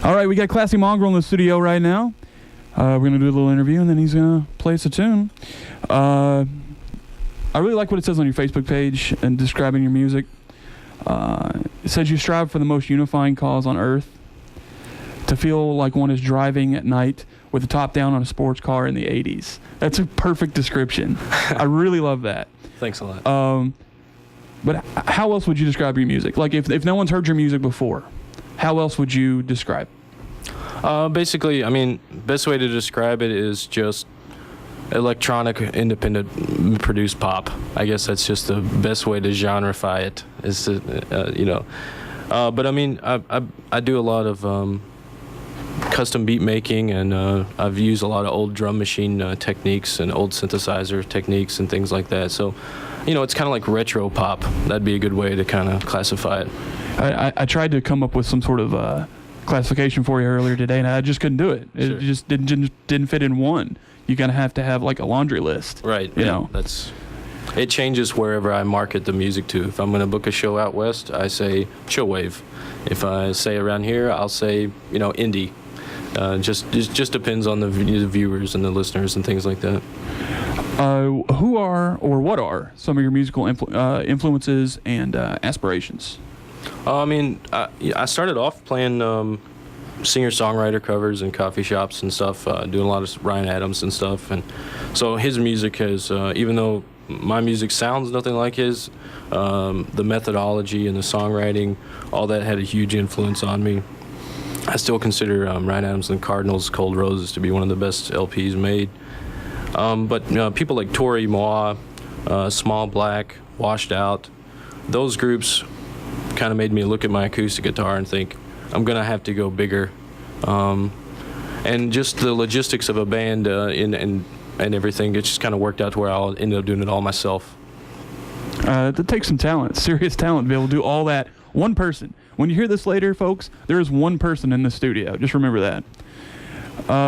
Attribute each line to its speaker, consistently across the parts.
Speaker 1: All right, we got Classy Mongrel in the studio right now. We're going to do a little interview, and then he's going to play us a tune. I really like what it says on your Facebook page and describing your music. It says you strive for the most unifying cause on earth, to feel like one is driving at night with the top down on a sports car in the 80s. That's a perfect description. I really love that.
Speaker 2: Thanks a lot.
Speaker 1: But how else would you describe your music? Like, if no one's heard your music before, how else would you describe?
Speaker 2: Basically, I mean, best way to describe it is just electronic, independent, produced pop. I guess that's just the best way to genreify it. Is to, but I mean, I do a lot of custom beat making, and I've used a lot of old drum machine techniques and old synthesizer techniques and things like that. So, it's kind of like retro pop. That'd be a good way to kind of classify it.
Speaker 1: I tried to come up with some sort of classification for you earlier today, and I just couldn't do it. It
Speaker 2: Sure.
Speaker 1: just didn't fit in one. You're gonna have to have like a laundry list.
Speaker 2: Right.
Speaker 1: You
Speaker 2: yeah,
Speaker 1: know.
Speaker 2: It changes wherever I market the music to. If I'm going to book a show out west, I say chillwave. If I say around here, I'll say indie. Just depends on the viewers and the listeners and things like that.
Speaker 1: Who are or what are some of your musical influences and aspirations?
Speaker 2: I mean, I started off playing singer-songwriter covers in coffee shops and stuff, doing a lot of Ryan Adams and stuff. And so his music has, even though my music sounds nothing like his, the methodology and the songwriting, all that had a huge influence on me. I still consider Ryan Adams and the Cardinals' Cold Roses to be one of the best LPs made. But people like Tori Moa, Small Black, Washed Out, those groups kind of made me look at my acoustic guitar and think, I'm going to have to go bigger. And just the logistics of a band and everything, it just kind of worked out to where I'll end up doing it all myself.
Speaker 1: That takes some talent, serious talent, to be able to do all that. One person. When you hear this later, folks, there is one person in the studio. Just remember that.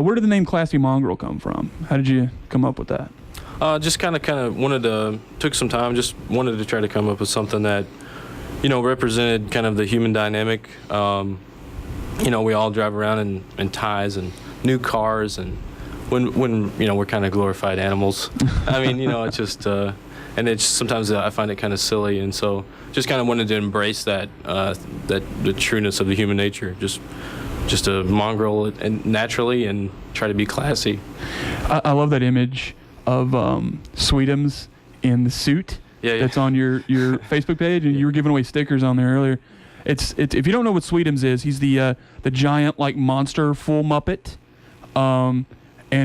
Speaker 1: Where did the name Classy Mongrel come from? How did you come up with that?
Speaker 2: Just kind of took some time, just wanted to try to come up with something that, represented kind of the human dynamic. We all drive around in ties and new cars, and when we're kind of glorified animals. I mean, it's just, and it's sometimes I find it kind of silly, and so just kind of wanted to embrace that the trueness of the human nature, just a mongrel and naturally, and try to be classy.
Speaker 1: I love that image of Sweetums in the suit.
Speaker 2: Yeah.
Speaker 1: That's on your Facebook page, and you were giving away stickers on there earlier. It's if you don't know what Sweetums is, he's the giant like monster full Muppet, and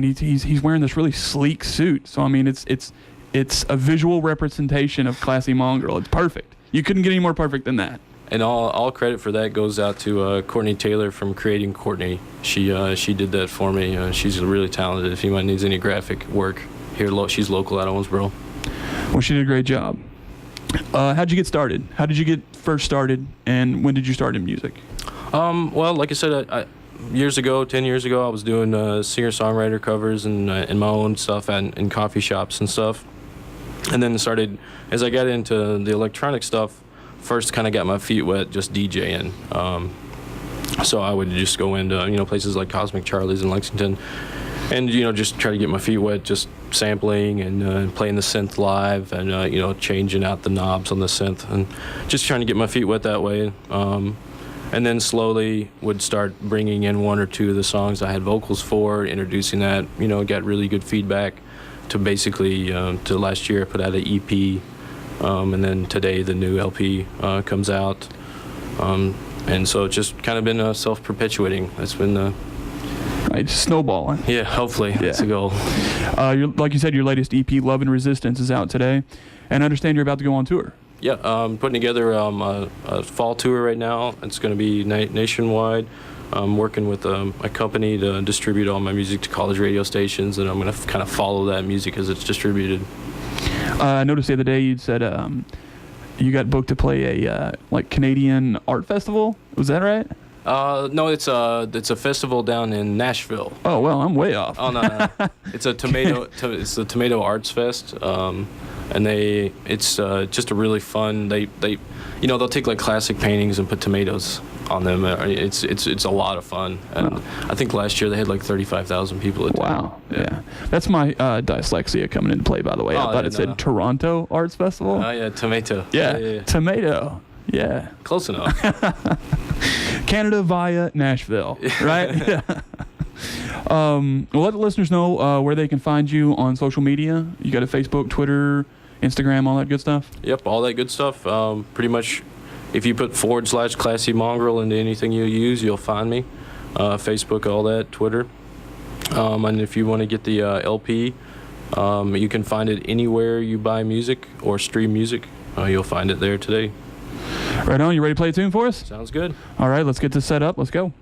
Speaker 1: he's wearing this really sleek suit. So I mean, it's a visual representation of Classy Mongrel. It's perfect. You couldn't get any more perfect than that.
Speaker 2: And all credit for that goes out to Courtney Taylor from Creating Courtney. She did that for me. She's really talented. If anyone needs any graphic work here, she's local out of Owensboro.
Speaker 1: Well, she did a great job. How'd you get started? How did you get first started, and when did you start in music?
Speaker 2: Well, like I said, 10 years ago, I was doing singer-songwriter covers and my own stuff in coffee shops and stuff. And then as I got into the electronic stuff, first kind of got my feet wet just DJing. So I would just go into, places like Cosmic Charlie's in Lexington, and, just try to get my feet wet, just sampling and playing the synth live and, changing out the knobs on the synth and just trying to get my feet wet that way. And then slowly would start bringing in one or two of the songs I had vocals for, introducing that, got really good feedback to basically, to last year I put out an EP, and then today the new LP comes out. And so it's just kind of been self-perpetuating. That's been
Speaker 1: Right, snowballing.
Speaker 2: Yeah, hopefully. Yeah. That's the goal.
Speaker 1: Like you said, your latest EP, Love and Resistance, is out today, and I understand you're about to go on tour.
Speaker 2: Yeah, I'm putting together a fall tour right now. It's going to be nationwide. I'm working with a company to distribute all my music to college radio stations, and I'm going to kind of follow that music as it's distributed.
Speaker 1: I noticed the other day you said you got booked to play a Canadian art festival. Was that right?
Speaker 2: No, it's a festival down in Nashville.
Speaker 1: Oh well, I'm way off.
Speaker 2: Oh no. It's a it's the Tomato Arts Fest, and it's just a really fun. They'll take like classic paintings and put tomatoes on them. It's a lot of fun, and I think last year they had like 35,000 people attend.
Speaker 1: Wow. Yeah. That's my dyslexia coming into play, by the way. I thought it said Toronto Arts Festival.
Speaker 2: Oh yeah, tomato.
Speaker 1: Yeah. Tomato. Yeah.
Speaker 2: Close enough.
Speaker 1: Canada via Nashville, right? Yeah. Well, let the listeners know where they can find you on social media. You got a Facebook, Twitter, Instagram, all that good stuff?
Speaker 2: Yep, all that good stuff. Pretty much, if you put /Classy Mongrel into anything you use, you'll find me. Facebook, all that, Twitter. And if you want to get the LP, you can find it anywhere you buy music or stream music. You'll find it there today.
Speaker 1: Right on. You ready to play a tune for us?
Speaker 2: Sounds good.
Speaker 1: All right, let's get this set up. Let's go.